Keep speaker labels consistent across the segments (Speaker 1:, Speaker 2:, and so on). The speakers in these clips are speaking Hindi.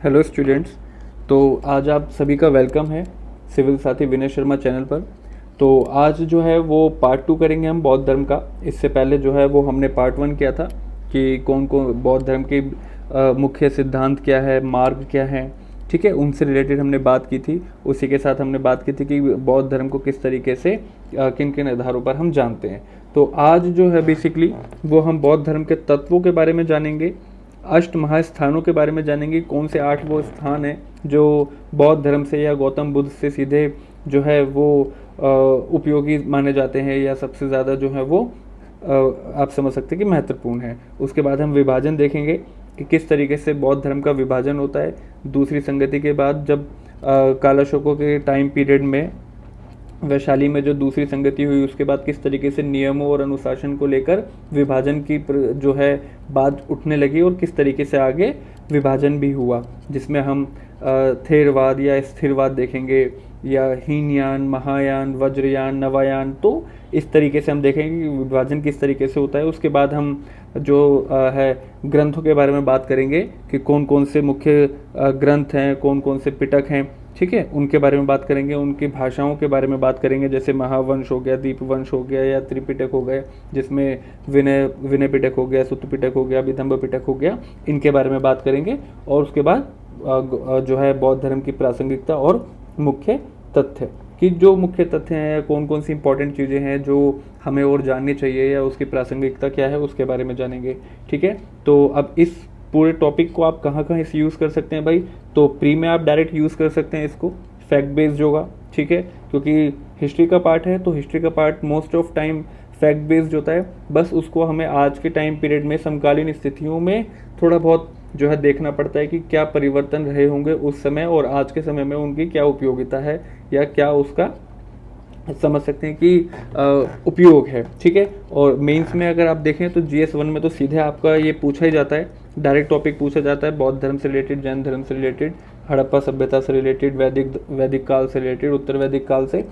Speaker 1: Hello students. तो आज आप सभी का वेलकम है सिविल साथी विनय शर्मा चैनल पर। तो आज जो है वो पार्ट 2 करेंगे हम बौद्ध धर्म का। इससे पहले जो है वो हमने पार्ट 1 किया था कि कौन कौन बौद्ध धर्म के मुख्य सिद्धांत क्या है, मार्ग क्या है, ठीक है, उनसे रिलेटेड हमने बात की थी। उसी के साथ हमने बात की थी कि बौद्ध धर्म को किस तरीके से किन किन आधारों पर हम जानते हैं। तो आज जो है बेसिकली वो हम बौद्ध धर्म के तत्वों के बारे में जानेंगे, अष्ट महास्थानों के बारे में जानेंगे, कौन से 8 वो स्थान हैं जो बौद्ध धर्म से या गौतम बुद्ध से सीधे जो है वो उपयोगी माने जाते हैं या सबसे ज़्यादा जो है वो आप समझ सकते हैं कि महत्वपूर्ण है। उसके बाद हम विभाजन देखेंगे कि किस तरीके से बौद्ध धर्म का विभाजन होता है। दूसरी संगति के बाद जब कालाशोकों के टाइम पीरियड में वैशाली में जो दूसरी संगति हुई, उसके बाद किस तरीके से नियमों और अनुशासन को लेकर विभाजन की जो है बात उठने लगी और किस तरीके से आगे विभाजन भी हुआ, जिसमें हम थेरवाद या स्थिरवाद देखेंगे या हीनयान, महायान, वज्रयान, नवायान। तो इस तरीके से हम देखेंगे कि विभाजन किस तरीके से होता है। उसके बाद हम जो है ग्रंथों के बारे में बात करेंगे कि कौन कौन से मुख्य ग्रंथ हैं, कौन कौन से पिटक हैं, ठीक है, उनके बारे में बात करेंगे। उनकी भाषाओं के बारे में बात करेंगे, जैसे महावंश हो गया, दीपवंश हो गया या त्रिपिटक हो गए, जिसमें विनय पिटक हो गया, सुत्त पिटक हो गया, विदम्भ पिटक हो गया, इनके बारे में बात करेंगे। और उसके बाद जो है बौद्ध धर्म की प्रासंगिकता और मुख्य तथ्य कि जो मुख्य तथ्य हैं या कौन कौन सी इंपॉर्टेंट चीज़ें हैं जो हमें और जाननी चाहिए या उसकी प्रासंगिकता क्या है उसके बारे में जानेंगे, ठीक है। तो अब इस पूरे टॉपिक को आप कहाँ कहाँ इसे यूज़ कर सकते हैं भाई? तो प्री में आप डायरेक्ट यूज़ कर सकते हैं इसको, फैक्ट बेस्ड होगा, ठीक है, क्योंकि हिस्ट्री का पार्ट है तो हिस्ट्री का part most of time fact based होता है। बस उसको हमें आज के टाइम पीरियड में समकालीन स्थितियों में थोड़ा बहुत जो है देखना पड़ता है कि क्या परिवर्तन रहे होंगे उस समय और आज के समय में उनकी क्या उपयोगिता है या क्या उसका समझ सकते हैं कि उपयोग है, ठीक है। और मेंस में अगर आप देखें तो GS1 में तो सीधे आपका ये पूछा ही जाता है, डायरेक्ट टॉपिक पूछा जाता है बौद्ध धर्म से रिलेटेड, जैन धर्म से रिलेटेड, हड़प्पा सभ्यता से रिलेटेड, वैदिक काल से रिलेटेड, उत्तर वैदिक काल से।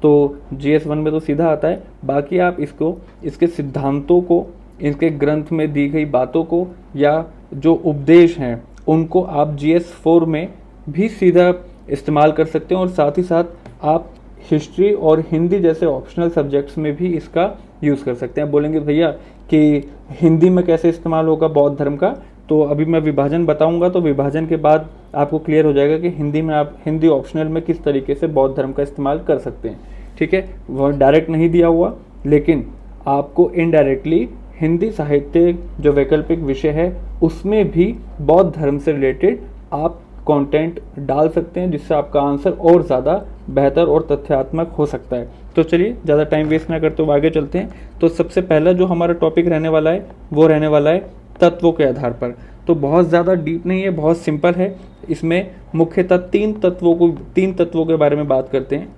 Speaker 1: तो GS1 में तो सीधा आता है। बाकी आप इसको इसके सिद्धांतों को, इसके ग्रंथ में दी गई बातों को या जो उपदेश हैं उनको आप GS4 में भी सीधा इस्तेमाल कर सकते हैं। और साथ ही साथ आप हिस्ट्री और हिंदी जैसे ऑप्शनल सब्जेक्ट्स में भी इसका यूज़ कर सकते हैं। बोलेंगे भैया कि हिंदी में कैसे इस्तेमाल होगा बौद्ध धर्म का, तो अभी मैं विभाजन बताऊंगा, तो विभाजन के बाद आपको क्लियर हो जाएगा कि हिंदी में आप हिंदी ऑप्शनल में किस तरीके से बौद्ध धर्म का इस्तेमाल कर सकते हैं, ठीक है। वह डायरेक्ट नहीं दिया हुआ, लेकिन आपको इनडायरेक्टली हिंदी साहित्य जो वैकल्पिक विषय है उसमें भी बौद्ध धर्म से रिलेटेड आप कंटेंट डाल सकते हैं, जिससे आपका आंसर और ज़्यादा बेहतर और तथ्यात्मक हो सकता है। तो चलिए ज़्यादा टाइम वेस्ट ना करते हुए आगे चलते हैं। तो सबसे पहला जो हमारा टॉपिक रहने वाला है वो रहने वाला है तत्वों के आधार पर। तो बहुत ज़्यादा डीप नहीं है, बहुत सिंपल है। इसमें मुख्यतः तीन तत्वों के बारे में बात करते हैं।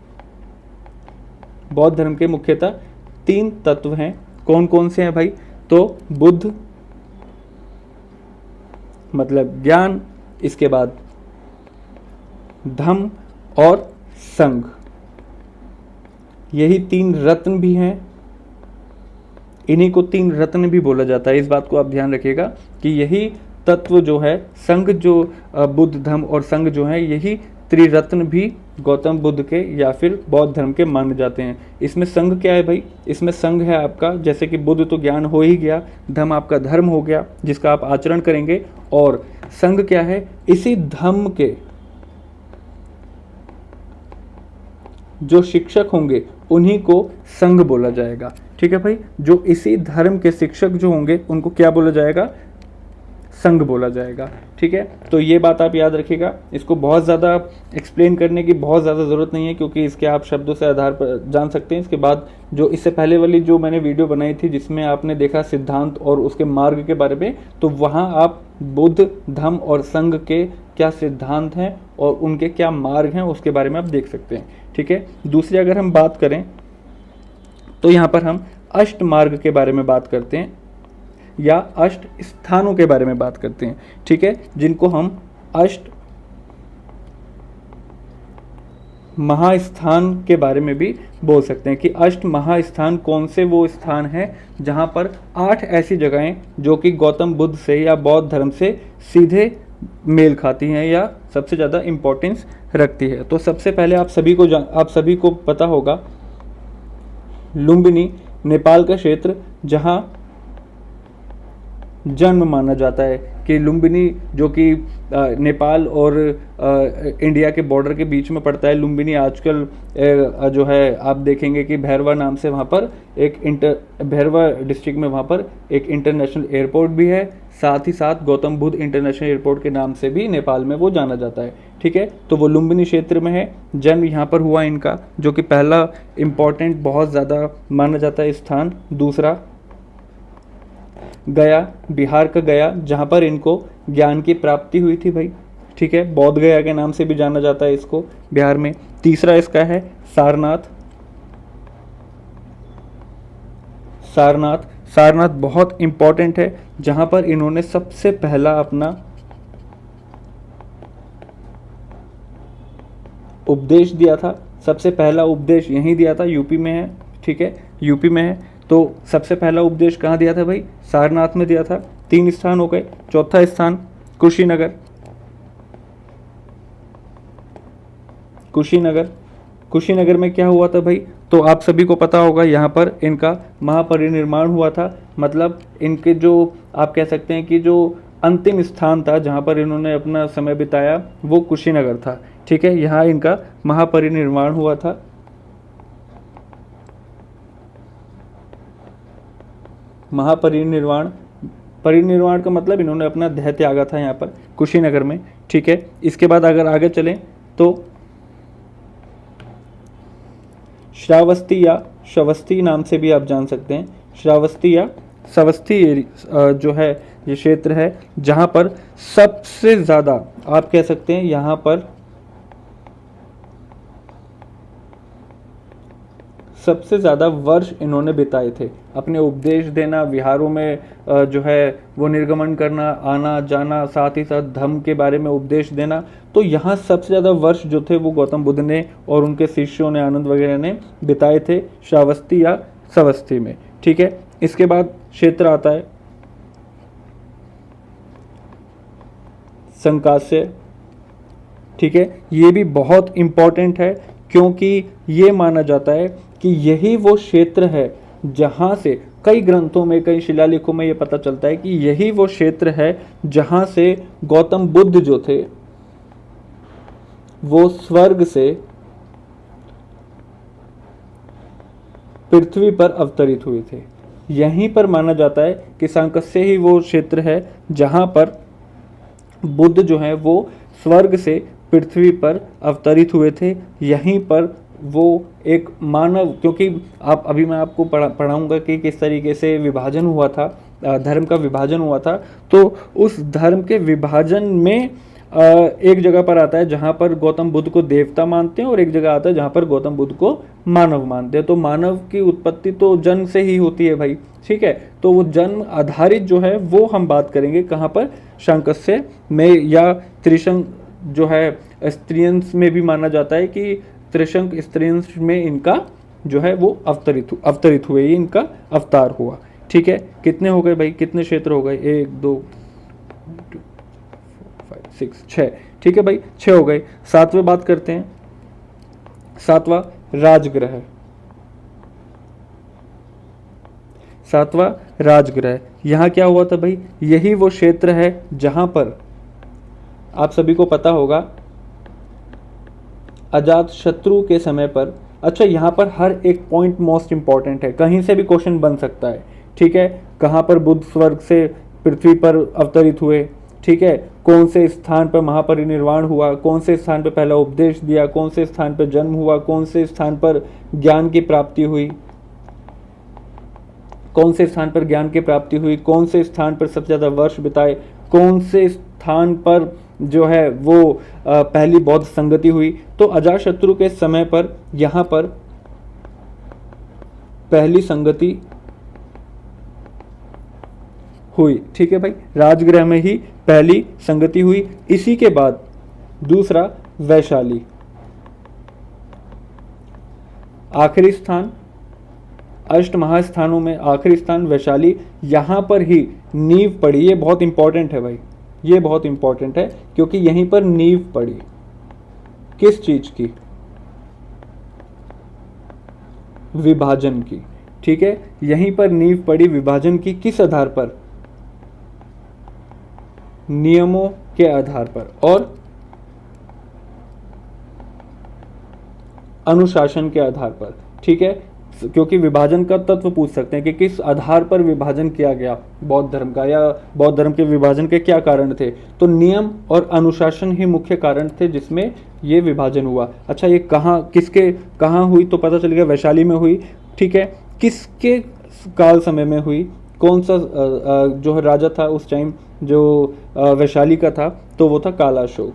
Speaker 1: बौद्ध धर्म के मुख्यतः 3 तत्व हैं। कौन कौन से हैं भाई? तो बुद्ध मतलब ज्ञान, इसके बाद धम्म और संघ, यही 3 रत्न भी हैं। इन्हीं को 3 रत्न भी बोला जाता है। इस बात को आप ध्यान रखिएगा कि यही तत्व जो है संघ, जो बुद्ध, धम्म और संघ जो है, यही त्रिरत्न भी गौतम बुद्ध के या फिर बौद्ध धर्म के माने जाते हैं। इसमें संघ क्या है भाई? इसमें संघ है आपका, जैसे कि बुद्ध तो ज्ञान हो ही गया, धम्म आपका धर्म हो गया जिसका आप आचरण करेंगे, और संघ क्या है? इसी धम्म के जो शिक्षक होंगे उन्हीं को संघ बोला जाएगा, ठीक है भाई। जो इसी धर्म के शिक्षक जो होंगे उनको क्या बोला जाएगा? संघ बोला जाएगा, ठीक है। तो ये बात आप याद रखिएगा। इसको बहुत ज़्यादा एक्सप्लेन करने की बहुत ज़्यादा ज़रूरत नहीं है, क्योंकि इसके आप शब्दों से आधार पर जान सकते हैं। इसके बाद जो इससे पहले वाली जो मैंने वीडियो बनाई थी जिसमें आपने देखा सिद्धांत और उसके मार्ग के बारे में, तो वहाँ आप बुद्ध, धम्म और संघ के क्या सिद्धांत हैं और उनके क्या मार्ग हैं उसके बारे में आप देख सकते हैं, ठीक है। दूसरी अगर हम बात करें तो यहाँ पर हम अष्ट मार्ग के बारे में बात करते हैं या अष्ट स्थानों के बारे में बात करते हैं, ठीक है, जिनको हम अष्ट महास्थान के बारे में भी बोल सकते हैं कि अष्ट महास्थान कौन से वो स्थान हैं जहाँ पर 8 ऐसी जगहें जो कि गौतम बुद्ध से या बौद्ध धर्म से सीधे मेल खाती हैं या सबसे ज़्यादा इम्पोर्टेंस रखती है। तो सबसे पहले आप सभी को पता होगा लुम्बिनी नेपाल का क्षेत्र जहाँ जन्म माना जाता है कि लुम्बिनी जो कि नेपाल और इंडिया के बॉर्डर के बीच में पड़ता है। लुम्बिनी आजकल जो है आप देखेंगे कि भैरवा नाम से वहाँ पर भैरवा डिस्ट्रिक्ट में वहाँ पर एक इंटरनेशनल एयरपोर्ट भी है। साथ ही साथ गौतम बुद्ध इंटरनेशनल एयरपोर्ट के नाम से भी नेपाल में वो जाना जाता है। ठीक है, तो वो लुम्बिनी क्षेत्र में है, जन्म यहाँ पर हुआ इनका, जो कि पहला इम्पॉर्टेंट बहुत ज़्यादा माना जाता है स्थान। दूसरा गया, बिहार का गया, जहाँ पर इनको ज्ञान की प्राप्ति हुई थी भाई। ठीक है, बौद्ध गया के नाम से भी जाना जाता है इसको बिहार में। तीसरा इसका है सारनाथ। सारनाथ सारनाथ बहुत इंपॉर्टेंट है, जहाँ पर इन्होंने सबसे पहला अपना उपदेश दिया था। सबसे पहला उपदेश यहीं दिया था, यूपी में है। ठीक है, यूपी में है। तो सबसे पहला उपदेश कहाँ दिया था भाई? सारनाथ में दिया था। 3 स्थान हो गए। चौथा स्थान कुशीनगर। कुशीनगर कुशीनगर में क्या हुआ था भाई? तो आप सभी को पता होगा, यहाँ पर इनका महापरिनिर्वाण हुआ था। मतलब इनके जो आप कह सकते हैं कि जो अंतिम स्थान था जहाँ पर इन्होंने अपना समय बिताया वो कुशीनगर था। ठीक है, यहाँ इनका महापरिनिर्वाण हुआ था। परिनिर्वाण का मतलब इन्होंने अपना देह त्यागा था यहाँ पर कुशीनगर में। ठीक है, इसके बाद अगर आगे चलें तो श्रावस्ती या श्रवस्ती नाम से भी आप जान सकते हैं। श्रावस्ती या सवस्ती जो है ये क्षेत्र है जहाँ पर सबसे ज़्यादा आप कह सकते हैं यहाँ पर सबसे ज़्यादा वर्ष इन्होंने बिताए थे। अपने उपदेश देना, विहारों में जो है वो निर्गमन करना, आना जाना, साथ ही साथ धर्म के बारे में उपदेश देना। तो यहाँ सबसे ज़्यादा वर्ष जो थे वो गौतम बुद्ध ने और उनके शिष्यों ने, आनंद वगैरह ने बिताए थे श्रावस्ती या सवस्ती में। ठीक है, इसके बाद क्षेत्र आता है संकास्य। ठीक है, ये भी बहुत इम्पॉर्टेंट है क्योंकि ये माना जाता है कि यही वो क्षेत्र है जहाँ से कई ग्रंथों में, कई शिलालेखों में ये पता चलता है कि यही वो क्षेत्र है जहाँ से गौतम बुद्ध जो थे वो स्वर्ग से पृथ्वी पर अवतरित हुए थे। यहीं पर माना जाता है कि सांकस्य ही वो क्षेत्र है जहाँ पर बुद्ध जो है वो स्वर्ग से पृथ्वी पर अवतरित हुए थे। यहीं पर वो एक मानव, क्योंकि आप अभी मैं आपको पढ़ाऊंगा कि किस तरीके से विभाजन हुआ था, धर्म का विभाजन हुआ था। तो उस धर्म के विभाजन में एक जगह पर आता है जहाँ पर गौतम बुद्ध को देवता मानते हैं और एक जगह आता है जहाँ पर गौतम बुद्ध को मानव मानते हैं। तो मानव की उत्पत्ति तो जन्म से ही होती है भाई। ठीक है, तो वो जन्म आधारित जो है वो हम बात करेंगे कहाँ पर? शांकस्य में, या त्रिशंक जो है स्त्रियंस में भी माना जाता है कि त्रिशंक स्त्रियंस में इनका जो है वो अवतरित हुए, ये इनका अवतार हुआ। ठीक है, कितने हो गए भाई? कितने क्षेत्र हो गए? 1 2 5 6 6। ठीक है भाई, 6 हो गए। सातवें बात करते हैं, सातवां राजगृह। सातवां राजगृह, यहाँ क्या हुआ था भाई? यही वो क्षेत्र है जहाँ पर आप सभी को पता होगा अजात शत्रु के समय पर। अच्छा, यहाँ पर हर एक पॉइंट मोस्ट इंपॉर्टेंट है, कहीं से भी क्वेश्चन बन सकता है। ठीक है, कहाँ पर बुद्ध स्वर्ग से पृथ्वी पर अवतरित हुए? ठीक है, कौन से स्थान पर महापरिनिर्वाण हुआ? कौन से स्थान पर पहला उपदेश दिया? कौन से स्थान पर जन्म हुआ? कौन से स्थान पर ज्ञान की प्राप्ति हुई? कौन से स्थान पर ज्ञान की प्राप्ति हुई? कौन से स्थान पर सबसे ज़्यादा वर्ष बिताए? कौन से स्थान पर जो है वो पहली बौद्ध संगति हुई? तो अजातशत्रु के समय पर यहाँ पर पहली संगति हुई। ठीक है भाई, राजगृह में ही पहली संगति हुई। इसी के बाद दूसरा वैशाली, आखिरी स्थान, अष्ट महास्थानों में आखिरी स्थान वैशाली। यहाँ पर ही नींव पड़ी। ये बहुत इंपॉर्टेंट है भाई, ये बहुत इंपॉर्टेंट है क्योंकि यहीं पर नींव पड़ी किस चीज की, विभाजन की। ठीक है, यहीं पर नींव पड़ी विभाजन की, किस आधार पर, नियमों के आधार पर और अनुशासन के आधार पर। ठीक है, क्योंकि विभाजन का तत्व पूछ सकते हैं कि किस आधार पर विभाजन किया गया बौद्ध धर्म का, या बौद्ध धर्म के विभाजन के क्या कारण थे। तो नियम और अनुशासन ही मुख्य कारण थे जिसमें ये विभाजन हुआ। अच्छा, ये कहाँ, किसके कहाँ हुई, तो पता चल गया वैशाली में हुई। ठीक है, किसके काल समय में हुई, कौन सा जो राजा था उस टाइम जो वैशाली का था, तो वो था कालाशोक।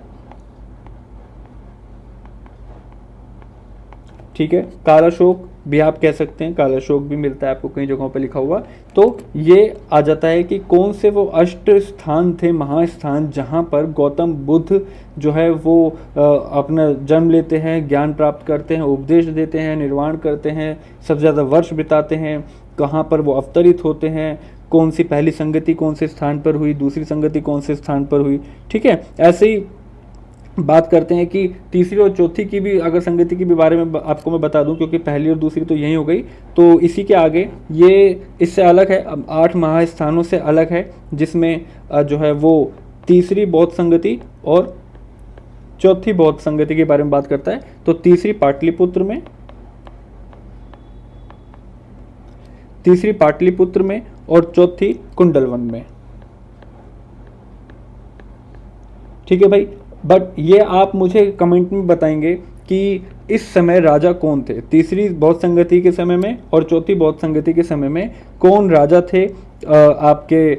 Speaker 1: ठीक है, कालाशोक भी आप कह सकते हैं, कालाशोक भी मिलता है आपको कई जगहों पे लिखा हुआ। तो ये आ जाता है कि कौन से वो अष्ट स्थान थे, महास्थान, जहाँ पर गौतम बुद्ध जो है वो अपना जन्म लेते हैं, ज्ञान प्राप्त करते हैं, उपदेश देते हैं, निर्वाण करते हैं, सबसे ज़्यादा वर्ष बिताते हैं, कहाँ पर वो अवतरित होते हैं, कौन सी पहली संगति कौन से स्थान पर हुई, दूसरी संगति कौन से स्थान पर हुई। ठीक है, ऐसे ही बात करते हैं कि तीसरी और चौथी की भी अगर संगति की भी बारे में आपको मैं बता दूं, क्योंकि पहली और दूसरी तो यही हो गई, तो इसी के आगे ये इससे अलग है, अब 8 महास्थानों से अलग है, जिसमें जो है वो तीसरी बौद्ध संगति और चौथी बौद्ध संगति के बारे में बात करता है। तो तीसरी पाटलिपुत्र में और चौथी कुंडलवन में। ठीक है भाई, बट ये आप मुझे कमेंट में बताएंगे कि इस समय राजा कौन थे, तीसरी बौद्ध संगति के समय में और चौथी बौद्ध संगति के समय में कौन राजा थे आपके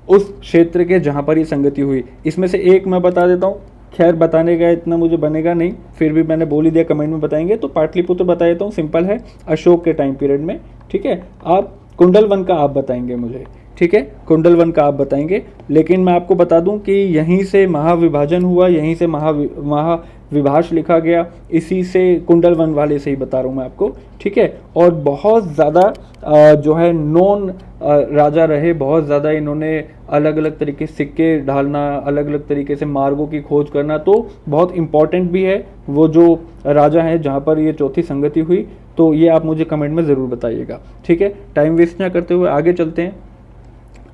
Speaker 1: उस क्षेत्र के जहाँ पर ये संगति हुई। इसमें से एक मैं बता देता हूँ, खैर बताने का इतना मुझे बनेगा नहीं, फिर भी मैंने बोल ही दिया, कमेंट में बताएंगे। तो पाटलिपुत्र बता देता हूँ, सिंपल है, अशोक के टाइम पीरियड में। ठीक है, आप कुंडलवन का आप बताएंगे मुझे। ठीक है, कुंडलवन का आप बताएंगे, लेकिन मैं आपको बता दूं कि यहीं से महाविभाजन हुआ, यहीं से महाविभाष लिखा गया, इसी से कुंडलवन वाले से ही बता रहा हूं मैं आपको। ठीक है, और बहुत ज़्यादा जो है नॉन राजा रहे, बहुत ज़्यादा इन्होंने अलग अलग तरीके से सिक्के ढालना, अलग अलग तरीके से मार्गों की खोज करना, तो बहुत इम्पॉर्टेंट भी है वो जो राजा हैं जहाँ पर ये चौथी संगति हुई। तो ये आप मुझे कमेंट में ज़रूर बताइएगा। ठीक है, टाइम वेस्ट ना करते हुए आगे चलते हैं।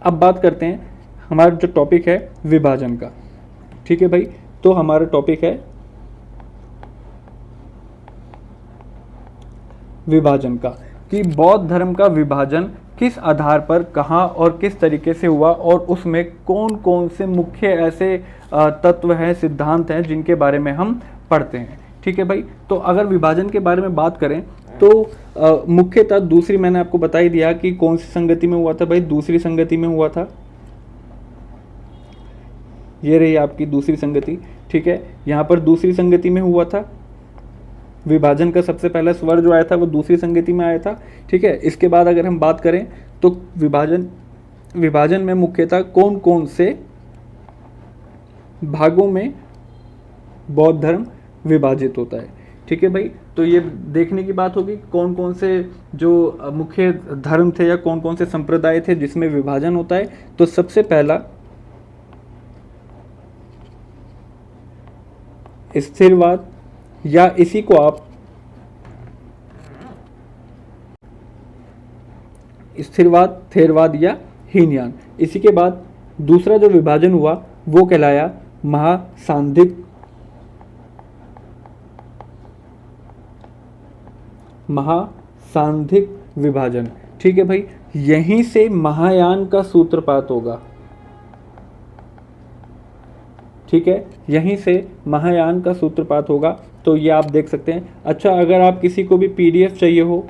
Speaker 1: अब बात करते हैं हमारा जो टॉपिक है विभाजन का। ठीक है भाई, तो हमारा टॉपिक है विभाजन का, कि बौद्ध धर्म का विभाजन किस आधार पर, कहाँ और किस तरीके से हुआ, और उसमें कौन कौन से मुख्य ऐसे तत्व हैं, सिद्धांत हैं जिनके बारे में हम पढ़ते हैं। ठीक है भाई, तो अगर विभाजन के बारे में बात करें तो मुख्यतः दूसरी, मैंने आपको बता ही दिया कि कौन सी संगति में हुआ था भाई, दूसरी संगति में हुआ था, ये रही आपकी दूसरी संगति। ठीक है, यहाँ पर दूसरी संगति में हुआ था विभाजन का, सबसे पहला स्वर जो आया था वो दूसरी संगति में आया था। ठीक है, इसके बाद अगर हम बात करें तो विभाजन में मुख्यतः कौन कौन से भागों में बौद्ध धर्म विभाजित होता है। ठीक है भाई, तो ये देखने की बात होगी कौन कौन से जो मुख्य धर्म थे या कौन कौन से संप्रदाय थे जिसमें विभाजन होता है। तो सबसे पहला स्थिरवाद, या इसी को आप स्थिरवाद, थेरवाद या हीनयान। इसी के बाद दूसरा जो विभाजन हुआ वो कहलाया महासांधिक विभाजन। ठीक है भाई, यहीं से महायान का सूत्रपात होगा। ठीक है, यहीं से महायान का सूत्रपात होगा। तो ये आप देख सकते हैं। अच्छा, अगर आप किसी को भी पीडीएफ चाहिए हो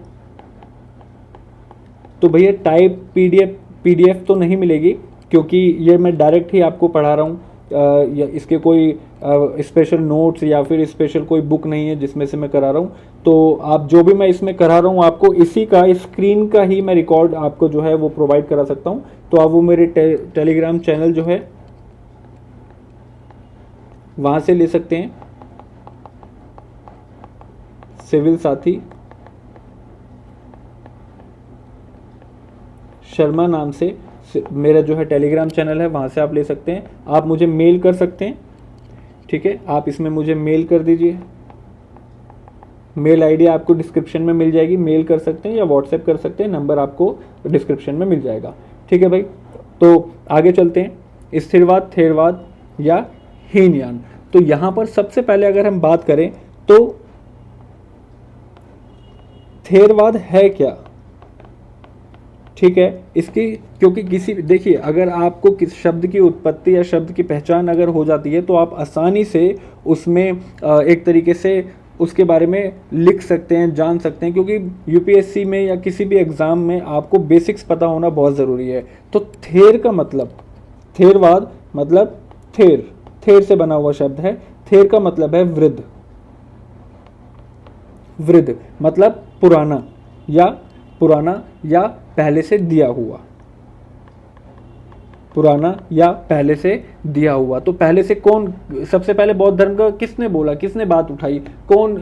Speaker 1: तो भैया टाइप पीडीएफ तो नहीं मिलेगी, क्योंकि ये मैं डायरेक्ट ही आपको पढ़ा रहा हूँ, या इसके कोई स्पेशल नोट्स या फिर स्पेशल कोई बुक नहीं है जिसमें से मैं करा रहा हूँ। तो आप जो भी मैं इसमें करा रहा हूँ आपको इसी का, स्क्रीन का ही मैं रिकॉर्ड आपको जो है वो प्रोवाइड करा सकता हूँ। तो आप वो मेरे टेलीग्राम चैनल जो है वहाँ से ले सकते हैं, सिविल साथी शर्मा नाम से मेरा जो है टेलीग्राम चैनल है, वहाँ से आप ले सकते हैं। आप मुझे मेल कर सकते हैं, ठीक है, आप इसमें मुझे मेल कर दीजिए। मेल आईडी आपको डिस्क्रिप्शन में मिल जाएगी, मेल कर सकते हैं या व्हाट्सएप कर सकते हैं, नंबर आपको डिस्क्रिप्शन में मिल जाएगा, ठीक है भाई। तो आगे चलते हैं, स्थिरवाद, थेरवाद या हीनयान। तो यहाँ पर सबसे पहले अगर हम बात करें तो थेरवाद है क्या, ठीक है, इसकी क्योंकि किसी देखिए, अगर आपको किस शब्द की उत्पत्ति या शब्द की पहचान अगर हो जाती है तो आप आसानी से उसमें एक तरीके से उसके बारे में लिख सकते हैं, जान सकते हैं, क्योंकि यूपीएससी में या किसी भी एग्ज़ाम में आपको बेसिक्स पता होना बहुत ज़रूरी है। तो थेर का मतलब, थेरवाद मतलब थेर, थेर से बना हुआ शब्द है। थेर का मतलब है वृद्ध, वृद्ध मतलब पुराना या पहले से दिया हुआ, पुराना या पहले से दिया हुआ। तो पहले से कौन, सबसे पहले बौद्ध धर्म का किसने बोला, किसने बात उठाई, कौन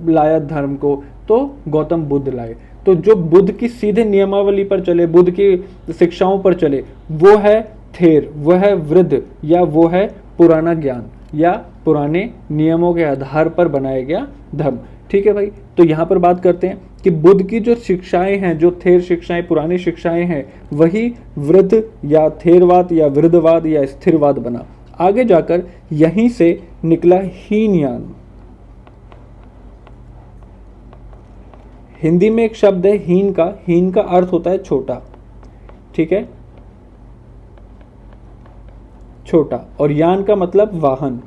Speaker 1: लाया धर्म को, तो गौतम बुद्ध लाए। तो जो बुद्ध की सीधे नियमावली पर चले, बुद्ध की शिक्षाओं पर चले, वो है थेर, वो है वृद्ध, या वो है पुराना ज्ञान या पुराने नियमों के आधार पर बनाया गया धर्म, ठीक है भाई। तो यहाँ पर बात करते हैं कि बुद्ध की जो शिक्षाएं हैं, जो थेर शिक्षाएं, पुरानी शिक्षाएं हैं, वही वृद्ध या थेरवाद या वृद्धवाद या स्थिरवाद बना। आगे जाकर यहीं से निकला हीनयान। हिंदी में एक शब्द है हीन का अर्थ होता है छोटा, ठीक है, छोटा, और यान का मतलब वाहन।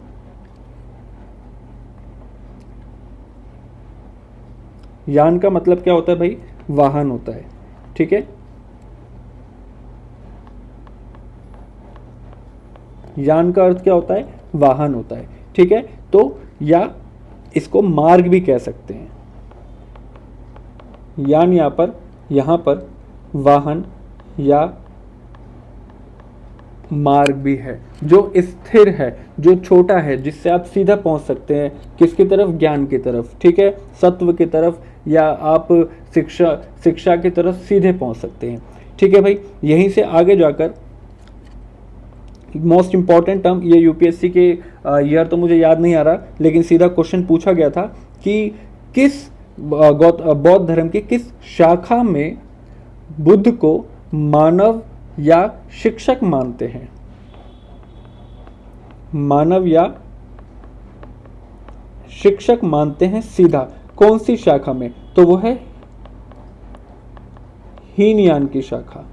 Speaker 1: यान का मतलब क्या होता है भाई, वाहन होता है, ठीक है। यान का अर्थ क्या होता है, वाहन होता है, ठीक है। तो या इसको मार्ग भी कह सकते हैं। यान यहाँ पर वाहन या मार्ग भी है, जो स्थिर है, जो छोटा है, जिससे आप सीधा पहुंच सकते हैं किसकी तरफ, ज्ञान की तरफ, ठीक है, सत्व की तरफ, या आप शिक्षा की तरफ सीधे पहुंच सकते हैं, ठीक है भाई। यहीं से आगे जाकर मोस्ट इंपॉर्टेंट टर्म, ये यूपीएससी के ईयर तो मुझे याद नहीं आ रहा, लेकिन सीधा क्वेश्चन पूछा गया था कि किस बौद्ध धर्म की किस शाखा में बुद्ध को मानव या शिक्षक मानते हैं, मानव या शिक्षक मानते हैं सीधा, कौन सी शाखा में, तो वो है हीनयान की शाखा,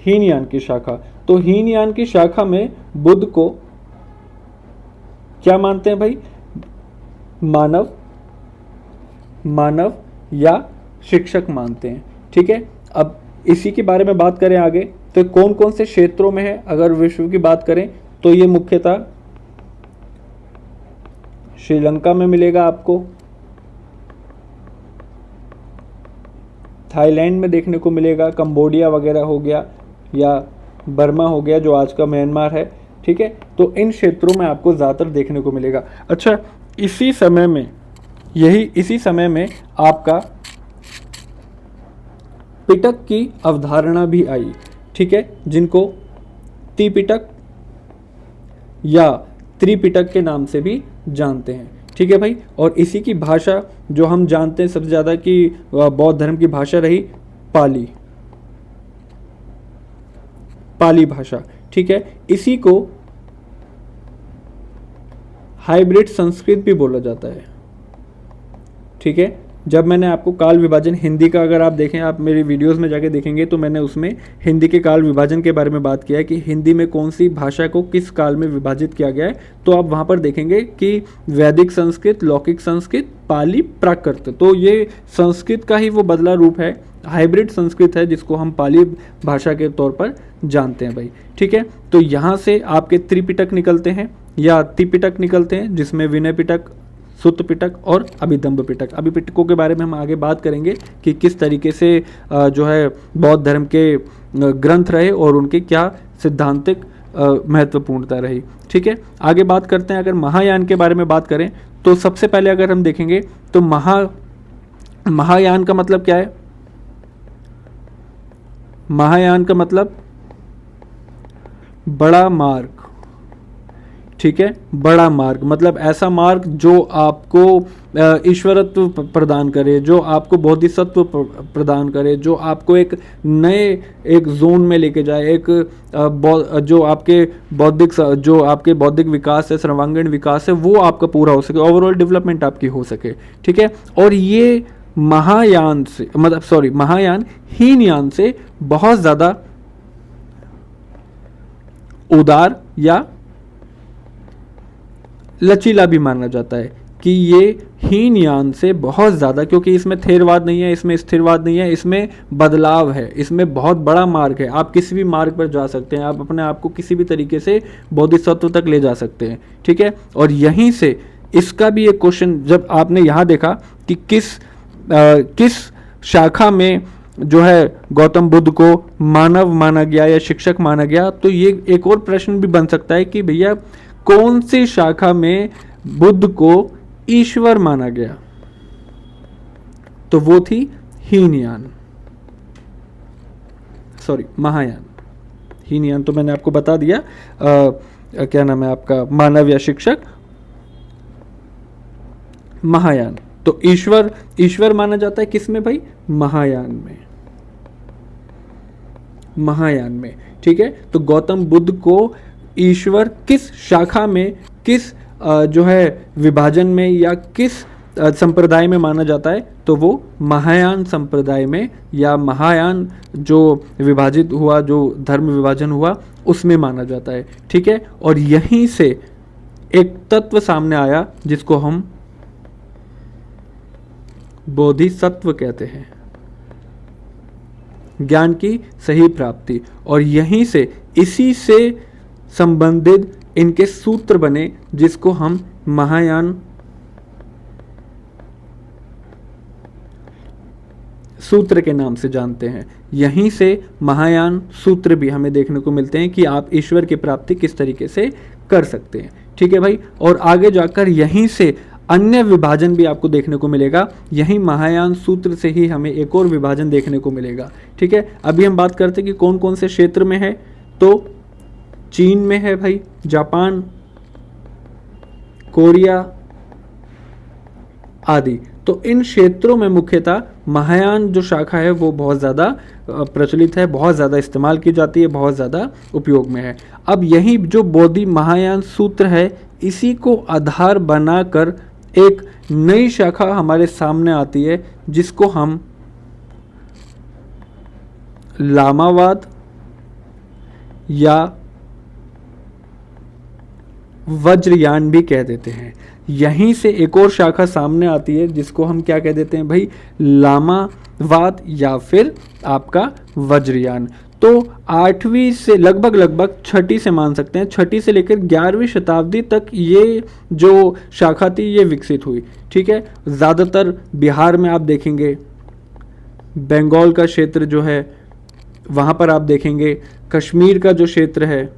Speaker 1: हीनयान की शाखा। तो हीनयान की शाखा में बुद्ध को क्या मानते हैं भाई, मानव या शिक्षक मानते हैं, ठीक है। अब इसी के बारे में बात करें आगे, तो कौन कौन से क्षेत्रों में है, अगर विश्व की बात करें तो ये मुख्यतः श्रीलंका में मिलेगा आपको, थाईलैंड में देखने को मिलेगा, कंबोडिया वगैरह हो गया, या बर्मा हो गया जो आज का म्यांमार है, ठीक है। तो इन क्षेत्रों में आपको ज़्यादातर देखने को मिलेगा। अच्छा, इसी समय में आपका पिटक की अवधारणा भी आई, ठीक है, जिनको त्रिपिटक या त्रिपिटक के नाम से भी जानते हैं, ठीक है भाई। और इसी की भाषा जो हम जानते हैं सबसे ज़्यादा कि बौद्ध धर्म की भाषा रही पाली भाषा, ठीक है। इसी को हाइब्रिड संस्कृत भी बोला जाता है, ठीक है। जब मैंने आपको काल विभाजन हिंदी का, अगर आप देखें, आप मेरी वीडियोस में जाके देखेंगे तो मैंने उसमें हिंदी के काल विभाजन के बारे में बात किया है कि हिंदी में कौन सी भाषा को किस काल में विभाजित किया गया है। तो आप वहाँ पर देखेंगे कि वैदिक संस्कृत, लौकिक संस्कृत, पाली, प्राकृत, तो ये संस्कृत का ही वो बदला रूप है, हाइब्रिड संस्कृत है, जिसको हम पाली भाषा के तौर पर जानते हैं भाई, ठीक है। तो यहाँ से आपके त्रिपिटक निकलते हैं या त्रिपिटक निकलते हैं, जिसमें विनय पिटक, सुत्त पिटक और अभिधम्म पिटक। अभिपिटकों के बारे में हम आगे बात करेंगे कि किस तरीके से जो है बौद्ध धर्म के ग्रंथ रहे और उनके क्या सिद्धांतिक महत्वपूर्णता रही, ठीक है। आगे बात करते हैं, अगर महायान के बारे में बात करें तो सबसे पहले अगर हम देखेंगे तो महायान का मतलब क्या है, महायान का मतलब बड़ा मार्ग, ठीक है। बड़ा मार्ग मतलब ऐसा मार्ग जो आपको ईश्वरत्व प्रदान करे, जो आपको बोधिसत्व प्रदान करे, जो आपको एक नए एक जोन में लेके जाए, एक जो आपके बौद्धिक विकास है, सर्वांगीण विकास है, वो आपका पूरा हो सके, ओवरऑल डेवलपमेंट आपकी हो सके, ठीक है। और ये महायान से महायान हीनयान से बहुत ज़्यादा उदार या लचीला भी माना जाता है कि ये हीनयान से बहुत ज़्यादा, क्योंकि इसमें थेरवाद नहीं है, इसमें स्थिरवाद नहीं है, इसमें बदलाव है, इसमें बहुत बड़ा मार्ग है। आप किसी भी मार्ग पर जा सकते हैं, आप अपने आप को किसी भी तरीके से बोधिसत्व तक ले जा सकते हैं, ठीक है। और यहीं से इसका भी एक क्वेश्चन, जब आपने यहाँ देखा कि किस शाखा में जो है गौतम बुद्ध को मानव माना गया या शिक्षक माना गया, तो ये एक और प्रश्न भी बन सकता है कि भैया कौन सी शाखा में बुद्ध को ईश्वर माना गया, तो वो थी महायान। हीनयान तो मैंने आपको बता दिया, क्या नाम है आपका, मानव या शिक्षक। महायान तो ईश्वर माना जाता है किस में भाई, महायान में, ठीक है। तो गौतम बुद्ध को ईश्वर किस शाखा में, किस जो है विभाजन में या किस संप्रदाय में माना जाता है, तो वो महायान संप्रदाय में या महायान जो विभाजित हुआ, जो धर्म विभाजन हुआ, उसमें माना जाता है, ठीक है। और यहीं से एक तत्व सामने आया जिसको हम बोधिसत्व कहते हैं, ज्ञान की सही प्राप्ति। और यहीं से इसी से संबंधित इनके सूत्र बने जिसको हम महायान सूत्र के नाम से जानते हैं। यहीं से महायान सूत्र भी हमें देखने को मिलते हैं कि आप ईश्वर की प्राप्ति किस तरीके से कर सकते हैं, ठीक है भाई। और आगे जाकर यहीं से अन्य विभाजन भी आपको देखने को मिलेगा, यही महायान सूत्र से ही हमें एक और विभाजन देखने को मिलेगा, ठीक है। अभी हम बात करते हैं कि कौन कौन से क्षेत्र में है, तो चीन में है भाई, जापान, कोरिया आदि। तो इन क्षेत्रों में मुख्यतः महायान जो शाखा है वो बहुत ज़्यादा प्रचलित है, बहुत ज़्यादा इस्तेमाल की जाती है, बहुत ज़्यादा उपयोग में है। अब यही जो बोधि महायान सूत्र है, इसी को आधार बनाकर एक नई शाखा हमारे सामने आती है जिसको हम लामावाद या वज्रयान भी कह देते हैं। यहीं से एक और शाखा सामने आती है जिसको हम क्या कह देते हैं भाई, लामावाद या फिर आपका वज्रयान। तो 8वीं से लगभग 6ठी से मान सकते हैं, 6ठी से लेकर 11वीं शताब्दी तक ये जो शाखा थी ये विकसित हुई, ठीक है। ज़्यादातर बिहार में आप देखेंगे, बंगाल का क्षेत्र जो है वहाँ पर आप देखेंगे, कश्मीर का जो क्षेत्र है,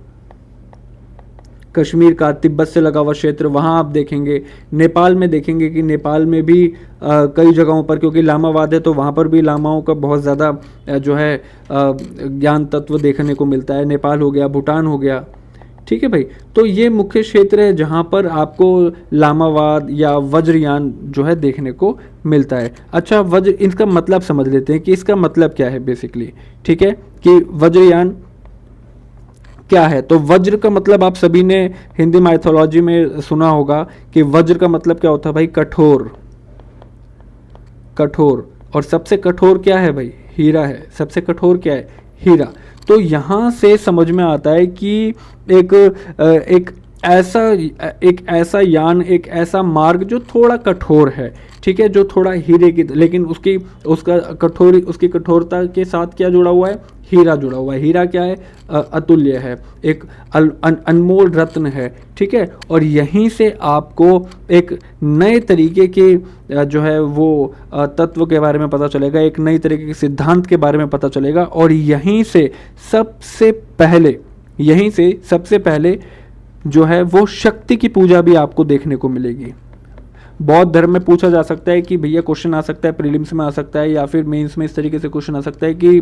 Speaker 1: कश्मीर का तिब्बत से लगा हुआ क्षेत्र, वहाँ आप देखेंगे। नेपाल में देखेंगे कि नेपाल में भी कई जगहों पर, क्योंकि लामावाद है तो वहाँ पर भी लामाओं का बहुत ज़्यादा जो है ज्ञान तत्व देखने को मिलता है। नेपाल हो गया, भूटान हो गया, ठीक है भाई। तो ये मुख्य क्षेत्र है जहाँ पर आपको लामावाद या वज्रयान जो है देखने को मिलता है। अच्छा, वज्र, इसका मतलब समझ लेते हैं कि इसका मतलब क्या है बेसिकली, ठीक है, कि वज्रयान क्या है। तो वज्र का मतलब आप सभी ने हिंदी माइथोलॉजी में सुना होगा कि वज्र का मतलब क्या होता है भाई, कठोर। और सबसे कठोर क्या है भाई, हीरा है। सबसे कठोर क्या है, हीरा। तो यहाँ से समझ में आता है कि एक ऐसा यान, एक ऐसा मार्ग जो थोड़ा कठोर है, ठीक है, जो थोड़ा हीरे की, लेकिन उसकी कठोरता के साथ क्या जुड़ा हुआ है, हीरा जुड़ा हुआ है। हीरा क्या है, अतुल्य है, एक अनमोल रत्न है, ठीक है। और यहीं से आपको एक नए तरीके के जो है वो तत्व के बारे में पता चलेगा, एक नई तरीके के सिद्धांत के बारे में पता चलेगा। और यहीं से सबसे पहले जो है वो शक्ति की पूजा भी आपको देखने को मिलेगी। बौद्ध धर्म में पूछा जा सकता है कि भैया क्वेश्चन आ सकता है, प्रीलिम्स में आ सकता है या फिर मेंस में इस तरीके से क्वेश्चन आ सकता है कि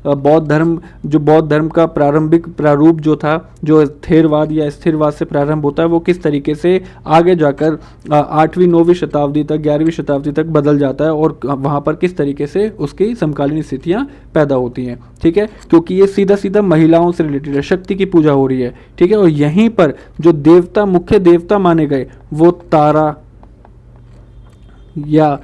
Speaker 1: बौद्ध धर्म का प्रारंभिक प्रारूप जो था, जो थेरवाद या स्थिरवाद से प्रारंभ होता है, वो किस तरीके से आगे जाकर 8वीं 9वीं शताब्दी तक, 11वीं शताब्दी तक बदल जाता है और वहाँ पर किस तरीके से उसकी समकालीन स्थितियाँ पैदा होती हैं। ठीक है, क्योंकि ये सीधा सीधा महिलाओं से रिलेटेड है, शक्ति की पूजा हो रही है। ठीक है, और यहीं पर जो देवता, मुख्य देवता माने गए वो तारा या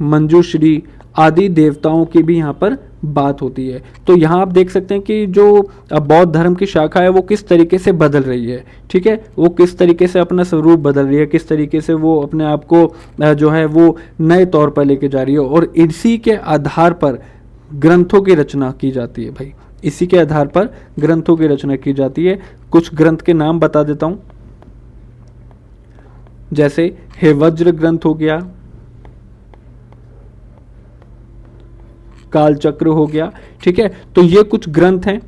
Speaker 1: मंजूश्री आदि देवताओं की भी यहाँ पर बात होती है। तो यहाँ आप देख सकते हैं कि जो बौद्ध धर्म की शाखा है वो किस तरीके से बदल रही है। ठीक है, वो किस तरीके से अपना स्वरूप बदल रही है, किस तरीके से वो अपने आप को जो है वो नए तौर पर लेके जा रही है, और इसी के आधार पर ग्रंथों की रचना की जाती है। भाई इसी के आधार पर ग्रंथों की रचना की जाती है। कुछ ग्रंथ के नाम बता देता हूँ, जैसे हे वज्र ग्रंथ हो गया, कालचक्र हो गया। ठीक है, तो ये कुछ ग्रंथ हैं,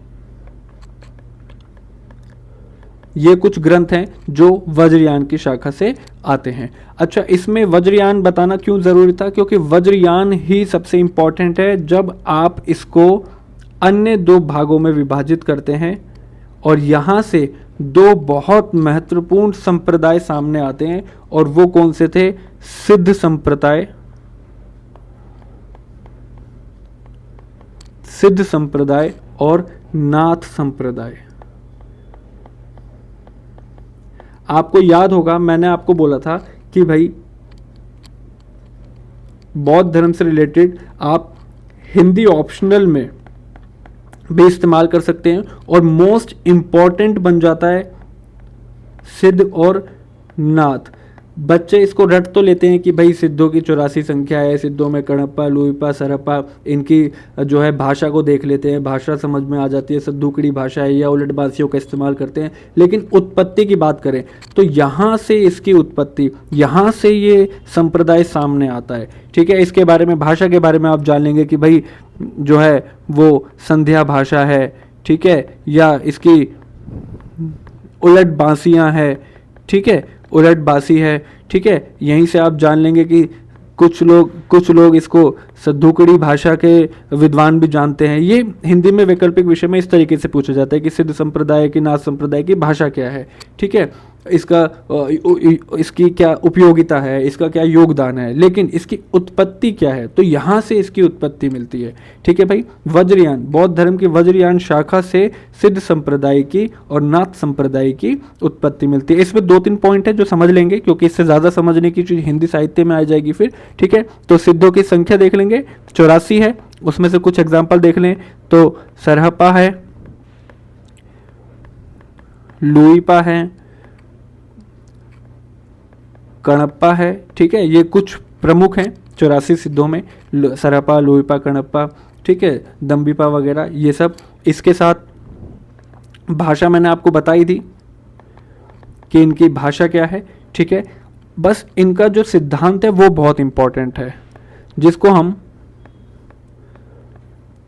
Speaker 1: ये कुछ ग्रंथ हैं जो वज्रयान की शाखा से आते हैं। अच्छा, इसमें वज्रयान बताना क्यों जरूरी था? क्योंकि वज्रयान ही सबसे इंपॉर्टेंट है जब आप इसको अन्य दो भागों में विभाजित करते हैं और यहां से दो बहुत महत्वपूर्ण संप्रदाय सामने आते हैं, और वो कौन से थे? सिद्ध संप्रदाय, सिद्ध संप्रदाय और नाथ संप्रदाय। आपको याद होगा मैंने आपको बोला था कि भाई बौद्ध धर्म से रिलेटेड आप हिंदी ऑप्शनल में भी इस्तेमाल कर सकते हैं, और मोस्ट इंपॉर्टेंट बन जाता है सिद्ध और नाथ। बच्चे इसको रट तो लेते हैं कि भाई सिद्धों की 84 संख्या है, सिद्धों में कणप्पा, लुइपा, सरप्पा, इनकी जो है भाषा को देख लेते हैं, भाषा समझ में आ जाती है, सद्दूकड़ी भाषा है या उलटबासियों का इस्तेमाल करते हैं। लेकिन उत्पत्ति की बात करें तो यहाँ से इसकी उत्पत्ति, यहाँ से ये संप्रदाय सामने आता है। ठीक है, इसके बारे में, भाषा के बारे में आप जान लेंगे कि भाई जो है वो संध्या भाषा है। ठीक है, या इसकी उलटबासियाँ है। ठीक है, उलटबासी है। ठीक है, यहीं से आप जान लेंगे कि कुछ लोग इसको सद्दूकड़ी भाषा के विद्वान भी जानते हैं। ये हिंदी में वैकल्पिक विषय में इस तरीके से पूछा जाता है कि सिद्ध संप्रदाय की, नाथ संप्रदाय की भाषा क्या है। ठीक है, इसकी क्या उपयोगिता है, इसका क्या योगदान है, लेकिन इसकी उत्पत्ति क्या है, तो यहाँ से इसकी उत्पत्ति मिलती है। ठीक है भाई, वज्रयान, बौद्ध धर्म की वज्रयान शाखा से सिद्ध संप्रदाय की और नाथ संप्रदाय की उत्पत्ति मिलती है। इसमें 2-3 पॉइंट है जो समझ लेंगे, क्योंकि इससे ज़्यादा समझने की चीज़ हिंदी साहित्य में आ जाएगी फिर। ठीक है, तो सिद्धों की संख्या देख लेंगे, 84 है। उसमें से कुछ एग्जाम्पल देख लें तो सरहपा है, लुइपा है, कणप्पा है। ठीक है, ये कुछ प्रमुख हैं 84 सिद्धों में, सरहपा, लुइपा, कणप्पा। ठीक है, दम्बिपा वगैरह, ये सब। इसके साथ भाषा मैंने आपको बताई थी कि इनकी भाषा क्या है। ठीक है, बस इनका जो सिद्धांत है वो बहुत इंपॉर्टेंट है, जिसको हम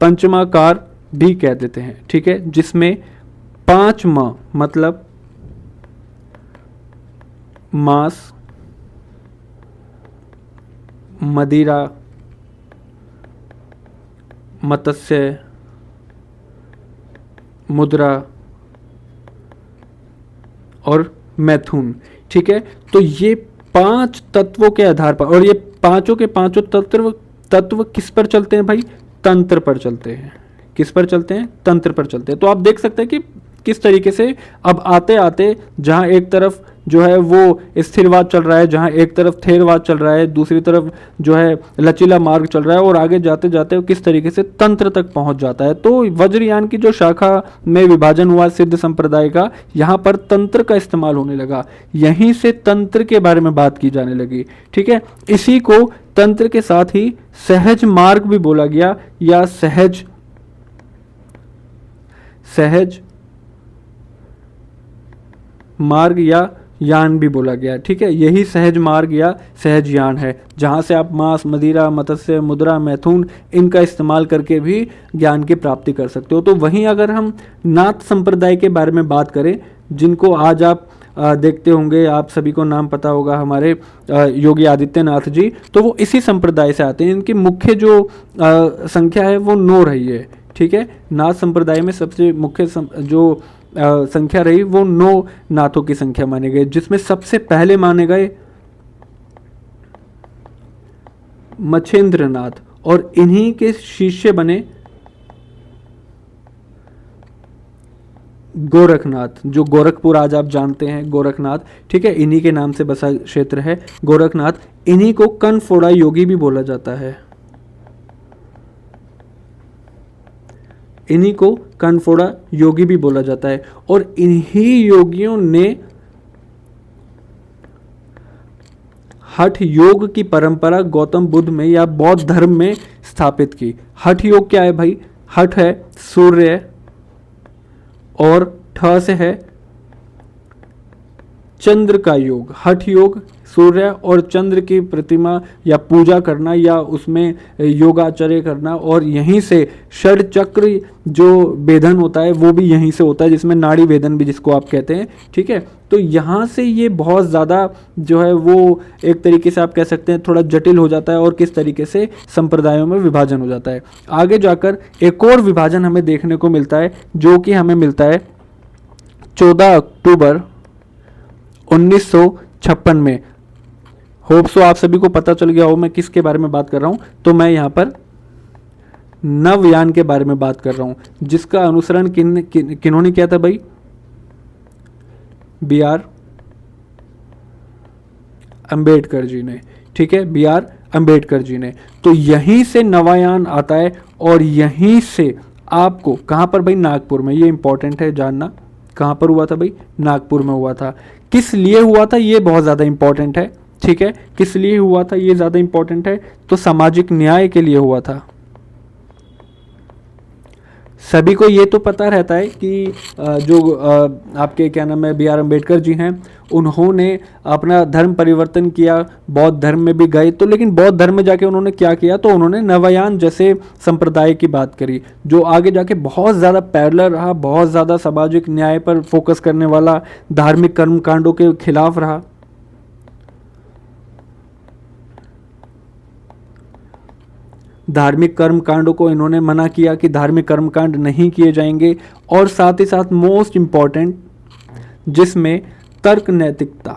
Speaker 1: पंचमाकार भी कह देते हैं। ठीक है, जिसमें 5 माह मतलब मांस, मदिरा, मत्स्य, मुद्रा और मैथुन। ठीक है, तो ये 5 तत्वों के आधार पर, और ये पांचों के पांचों तत्व किस पर चलते हैं भाई? तंत्र पर चलते हैं। किस पर चलते हैं? तंत्र पर चलते हैं। तो आप देख सकते हैं कि किस तरीके से अब आते आते जहां एक तरफ जो है वो स्थिरवाद चल रहा है, जहां एक तरफ थेरवाद चल रहा है, दूसरी तरफ जो है लचीला मार्ग चल रहा है, और आगे जाते जाते किस तरीके से तंत्र तक पहुंच जाता है। तो वज्रयान की जो शाखा में विभाजन हुआ सिद्ध संप्रदाय का, यहाँ पर तंत्र का इस्तेमाल होने लगा, यहीं से तंत्र के बारे में बात की जाने लगी। ठीक है, इसी को तंत्र के साथ ही सहज मार्ग भी बोला गया, या सहज मार्ग या यान भी बोला गया। ठीक है, यही सहज मार्ग या सहज यान है, जहाँ से आप मांस, मदिरा, मत्स्य, मुद्रा, मैथुन, इनका इस्तेमाल करके भी ज्ञान की प्राप्ति कर सकते हो। तो वहीं अगर हम नाथ संप्रदाय के बारे में बात करें, जिनको आज आप देखते होंगे, आप सभी को नाम पता होगा हमारे योगी आदित्यनाथ जी, तो वो इसी संप्रदाय से आते हैं। इनकी मुख्य जो संख्या है वो 9 रही है। ठीक है, नाथ संप्रदाय में सबसे मुख्य जो संख्या रही वो 9 नाथों की संख्या माने गए, जिसमें सबसे पहले माने गए मच्छेंद्र नाथ, और इन्हीं के शिष्य बने गोरखनाथ, जो गोरखपुर आज आप जानते हैं गोरखनाथ। ठीक है, इन्हीं के नाम से बसा क्षेत्र है गोरखनाथ। इन्हीं को कनफोड़ा योगी भी बोला जाता है। इन्हीं को कनफोड़ा योगी भी बोला जाता है, और इन्हीं योगियों ने हठ योग की परंपरा गौतम बुद्ध में या बौद्ध धर्म में स्थापित की। हठ योग क्या है भाई? हठ है सूर्य, और ठ से है चंद्र का योग। हठ योग सूर्य और चंद्र की प्रतिमा या पूजा करना या उसमें योगाचर्य करना, और यहीं से षड चक्र जो वेदन होता है वो भी यहीं से होता है, जिसमें नाड़ी वेदन भी जिसको आप कहते हैं। ठीक है, तो यहाँ से ये बहुत ज़्यादा जो है वो एक तरीके से आप कह सकते हैं थोड़ा जटिल हो जाता है, और किस तरीके से संप्रदायों में विभाजन हो जाता है। आगे जाकर एक और विभाजन हमें देखने को मिलता है, जो कि हमें मिलता है 14 अक्टूबर 1956 में। होप सो आप सभी को पता चल गया हो मैं किसके बारे में बात कर रहा हूं। तो मैं यहां पर नवयान के बारे में बात कर रहा हूं, जिसका अनुसरण किन्होंने किया था भाई? बी आर अंबेडकर जी ने। ठीक है, बी आर अंबेडकर जी ने। तो यहीं से नवायान आता है, और यहीं से आपको कहां पर भाई? नागपुर में। ये इंपॉर्टेंट है जानना, कहां पर हुआ था भाई? नागपुर में हुआ था। किस लिए हुआ था ये बहुत ज़्यादा इंपॉर्टेंट है। ठीक है, किस लिए हुआ था ये ज़्यादा इंपॉर्टेंट है। तो सामाजिक न्याय के लिए हुआ था। सभी को ये तो पता रहता है कि जो आपके क्या नाम है बी आर अम्बेडकर जी हैं, उन्होंने अपना धर्म परिवर्तन किया, बौद्ध धर्म में भी गए। तो लेकिन बौद्ध धर्म में जाके उन्होंने क्या किया? तो उन्होंने नवायान जैसे संप्रदाय की बात करी, जो आगे जाके बहुत ज़्यादा पैरेलल रहा, बहुत ज़्यादा सामाजिक न्याय पर फोकस करने वाला, धार्मिक कर्मकांडों के खिलाफ रहा। धार्मिक कर्मकांडों को इन्होंने मना किया कि धार्मिक कर्मकांड नहीं किए जाएंगे, और साथ ही साथ मोस्ट इंपॉर्टेंट जिसमें तर्क नैतिकता।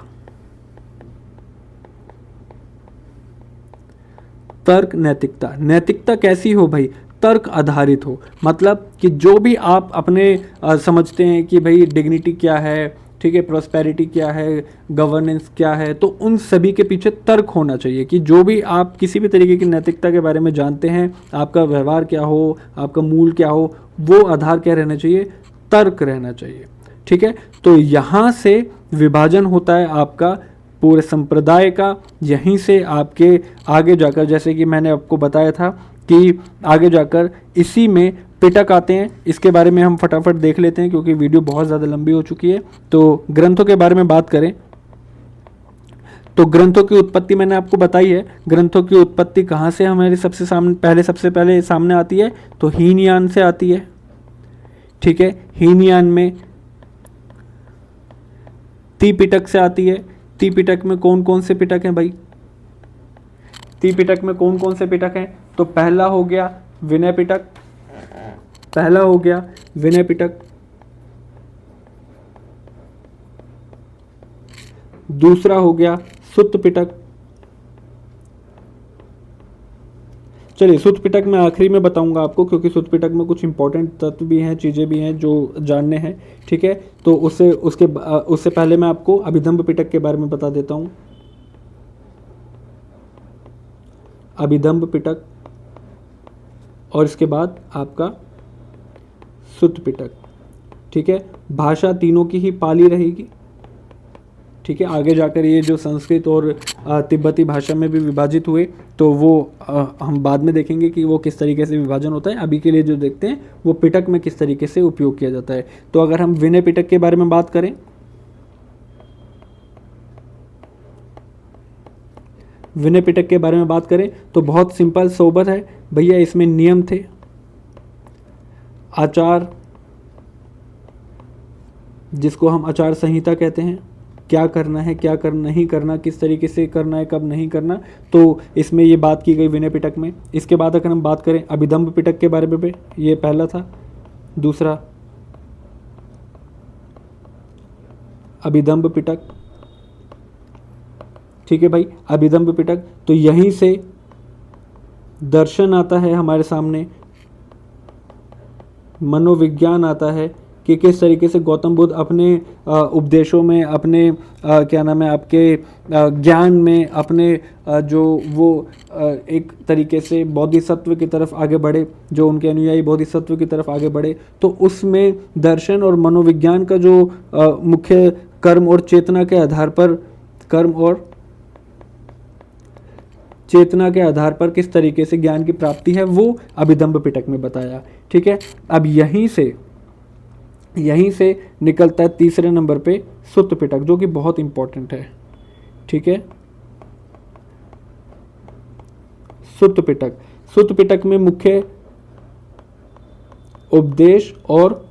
Speaker 1: तर्क नैतिकता, नैतिकता कैसी हो भाई? तर्क आधारित हो। मतलब कि जो भी आप अपने समझते हैं कि भाई डिग्निटी क्या है, ठीक है, प्रोस्पेरिटी क्या है, गवर्नेंस क्या है, तो उन सभी के पीछे तर्क होना चाहिए। कि जो भी आप किसी भी तरीके की नैतिकता के बारे में जानते हैं, आपका व्यवहार क्या हो, आपका मूल क्या हो, वो आधार क्या रहना चाहिए? तर्क रहना चाहिए। ठीक है, तो यहाँ से विभाजन होता है आपका पूरे संप्रदाय का। यहीं से आपके आगे जाकर, जैसे कि मैंने आपको बताया था कि आगे जाकर इसी में पिटक आते हैं। इसके बारे में हम फटाफट देख लेते हैं क्योंकि वीडियो बहुत ज़्यादा लंबी हो चुकी है। तो ग्रंथों के बारे में बात करें तो ग्रंथों की उत्पत्ति मैंने आपको बताई है। ग्रंथों की उत्पत्ति कहाँ से हमारे सबसे पहले सामने आती है? तो हीनयान से आती है। ठीक है, हीनयान में त्रिपिटक से आती है। त्रिपिटक में कौन कौन से पिटक हैं भाई? त्रिपिटक में कौन कौन से पिटक हैं? तो पहला हो गया विनय पिटक, पहला हो गया विनय पिटक, दूसरा हो गया सुत्त पिटक। चलिए, सुत्त पिटक मैं आखिरी में बताऊंगा आपको, क्योंकि सुत्त पिटक में कुछ इंपॉर्टेंट तत्व भी हैं, चीज़ें भी हैं जो जानने हैं। ठीक है, तो उससे पहले मैं आपको अभिधम्ब पिटक के बारे में बता देता हूं। अभिधम्ब पिटक, और इसके बाद आपका सुत्त पिटक। ठीक है, भाषा तीनों की ही पाली रहेगी। ठीक है, आगे जाकर ये जो संस्कृत और तिब्बती भाषा में भी विभाजित हुए, तो वो हम बाद में देखेंगे कि वो किस तरीके से विभाजन होता है। अभी के लिए जो देखते हैं वो पिटक में किस तरीके से उपयोग किया जाता है। तो अगर हम विनय पिटक के बारे में बात करें, विनय पिटक के बारे में बात करें तो बहुत सिंपल सोबर है भैया। इसमें नियम थे, आचार, जिसको हम आचार संहिता कहते हैं। क्या करना है, क्या नहीं करना, किस तरीके से करना है, कब नहीं करना, तो इसमें ये बात की गई विनय पिटक में। इसके बाद अगर हम बात करें अभिदम्भ पिटक के बारे में, ये पहला था। दूसरा अभिदम्भ पिटक, ठीक है भाई, अभिदम्भ पिटक। तो यहीं से दर्शन आता है हमारे सामने, मनोविज्ञान आता है कि किस तरीके से गौतम बुद्ध अपने उपदेशों में, अपने क्या नाम है, आपके ज्ञान में, अपने जो वो एक तरीके से बोधिसत्व की तरफ आगे बढ़े, जो उनके अनुयायी बोधिसत्व की तरफ आगे बढ़े, तो उसमें दर्शन और मनोविज्ञान का जो मुख्य कर्म और चेतना के आधार पर, कर्म और चेतना के आधार पर किस तरीके से ज्ञान की प्राप्ति है, वो अभिदम्भ पिटक में बताया। ठीक है, अब यहीं से निकलता है तीसरे नंबर पे सुत्त पिटक, जो कि बहुत इंपॉर्टेंट है। ठीक है, सुत्त पिटक में मुख्य उपदेश और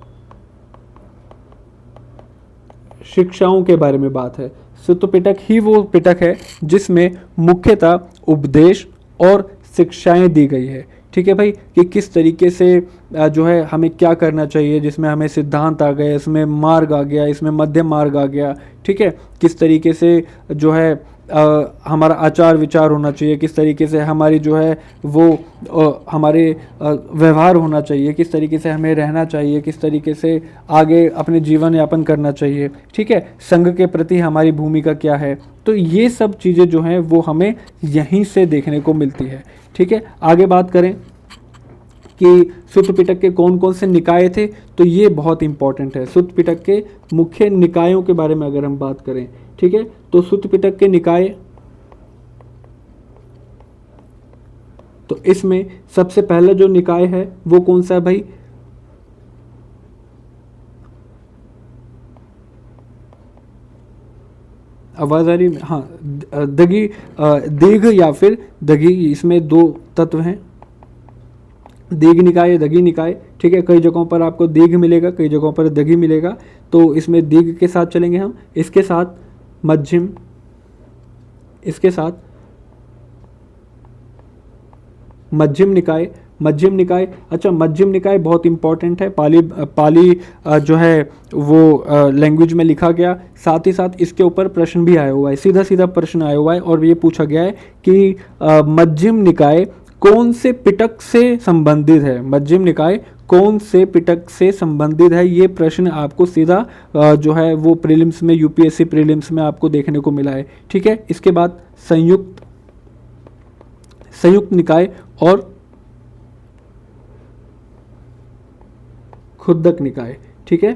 Speaker 1: शिक्षाओं के बारे में बात है। सुत्त पिटक ही वो पिटक है जिसमें मुख्यतः उपदेश और शिक्षाएं दी गई है। ठीक है भाई, कि किस तरीके से जो है हमें क्या करना चाहिए, जिसमें हमें सिद्धांत आ गए, इसमें मार्ग आ गया, इसमें मध्य मार्ग आ गया। ठीक है, किस तरीके से जो है हमारा आचार विचार होना चाहिए, किस तरीके से हमारी जो है वो हमारे व्यवहार होना चाहिए, किस तरीके से हमें रहना चाहिए, किस तरीके से आगे अपने जीवन यापन करना चाहिए। ठीक है, संघ के प्रति हमारी भूमिका क्या है, तो ये सब चीज़ें जो हैं वो हमें यहीं से देखने को मिलती है। ठीक है, आगे बात करें कि सुत्त पिटक के कौन कौन से निकाय थे, तो ये बहुत इंपॉर्टेंट है। सुत्त पिटक के मुख्य निकायों के बारे में अगर हम बात करें, ठीक है, तो सुत्त पिटक के निकाय, तो इसमें सबसे पहला जो निकाय है वो कौन सा है भाई, आवाज आ रही है? हाँ, दगी, दीघ या फिर दगी, इसमें दो तत्व हैं, दीघ निकाय, दगी निकाय। ठीक है, कई जगहों पर आपको दीघ मिलेगा, कई जगहों पर दगी मिलेगा, तो इसमें दीघ के साथ चलेंगे हम। इसके साथ मध्यम, इसके साथ मध्यम निकाय, मध्यम निकाय। अच्छा, मध्यम निकाय बहुत इंपॉर्टेंट है, पाली जो है वो लैंग्वेज में लिखा गया, साथ ही साथ इसके ऊपर प्रश्न भी आया हुआ है, सीधा सीधा प्रश्न आया हुआ है, और ये पूछा गया है कि मध्यम निकाय कौन से पिटक से संबंधित है, मध्यम निकाय कौन से पिटक से संबंधित है, ये प्रश्न आपको सीधा जो है वो प्रीलिम्स में, यूपीएससी प्रीलिम्स में आपको देखने को मिला है। ठीक है, इसके बाद संयुक्त निकाय और खुद्दक निकाय। ठीक है,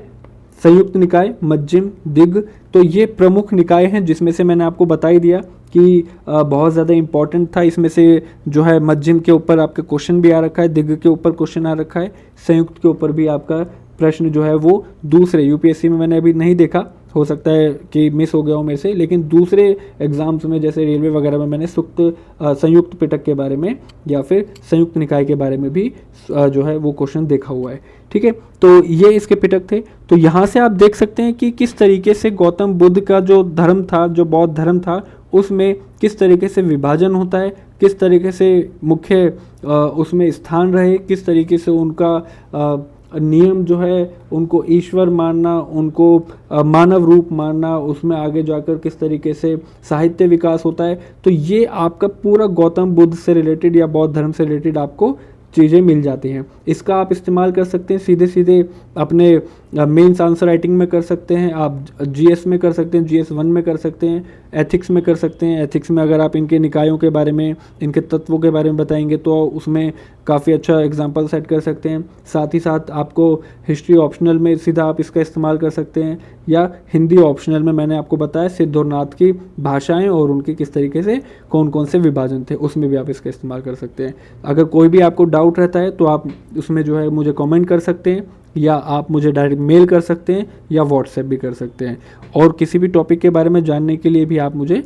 Speaker 1: संयुक्त निकाय, मध्यम, दिग्ग, तो ये प्रमुख निकाय हैं, जिसमें से मैंने आपको बता ही दिया कि बहुत ज़्यादा इंपॉर्टेंट था। इसमें से जो है मध्यम के ऊपर आपका क्वेश्चन भी आ रखा है, दिग्ग के ऊपर क्वेश्चन आ रखा है, संयुक्त के ऊपर भी आपका प्रश्न जो है वो दूसरे यूपीएससी में मैंने अभी नहीं देखा, हो सकता है कि मिस हो गया हो मेरे से, लेकिन दूसरे एग्जाम्स में जैसे रेलवे वगैरह में मैंने संयुक्त पिटक के बारे में या फिर संयुक्त निकाय के बारे में भी जो है वो क्वेश्चन देखा हुआ है। ठीक है, तो ये इसके पिटक थे। तो यहाँ से आप देख सकते हैं कि किस तरीके से गौतम बुद्ध का जो धर्म था, जो बौद्ध धर्म था, उसमें किस तरीके से विभाजन होता है, किस तरीके से मुख्य उसमें स्थान रहे, किस तरीके से उनका नियम जो है उनको ईश्वर मानना, उनको मानव रूप मानना, उसमें आगे जाकर किस तरीके से साहित्य विकास होता है। तो ये आपका पूरा गौतम बुद्ध से रिलेटेड या बौद्ध धर्म से रिलेटेड आपको चीज़ें मिल जाती हैं। इसका आप इस्तेमाल कर सकते हैं सीधे सीधे अपने मेंस आंसर राइटिंग में कर सकते हैं, आप जीएस में कर सकते हैं, जीएस 1 में कर सकते हैं, एथिक्स में कर सकते हैं। एथिक्स में अगर आप इनके निकायों के बारे में, इनके तत्वों के बारे में बताएंगे तो उसमें काफ़ी अच्छा एग्जाम्पल सेट कर सकते हैं। साथ ही साथ आपको हिस्ट्री ऑप्शनल में सीधा आप इसका इस्तेमाल कर सकते हैं, या हिंदी ऑप्शनल में मैंने आपको बताया सिद्ध और नाथ की भाषाएं और उनके किस तरीके से कौन कौन से विभाजन थे, उसमें भी आप इसका इस्तेमाल कर सकते हैं। अगर कोई भी आपको डाउट रहता है तो आप उसमें जो है मुझे कमेंट कर सकते हैं, या आप मुझे डायरेक्ट मेल कर सकते हैं, या व्हाट्सएप भी कर सकते हैं, और किसी भी टॉपिक के बारे में जानने के लिए भी आप मुझे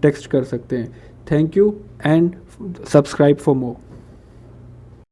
Speaker 1: टेक्स्ट कर सकते हैं। Thank you and subscribe for more.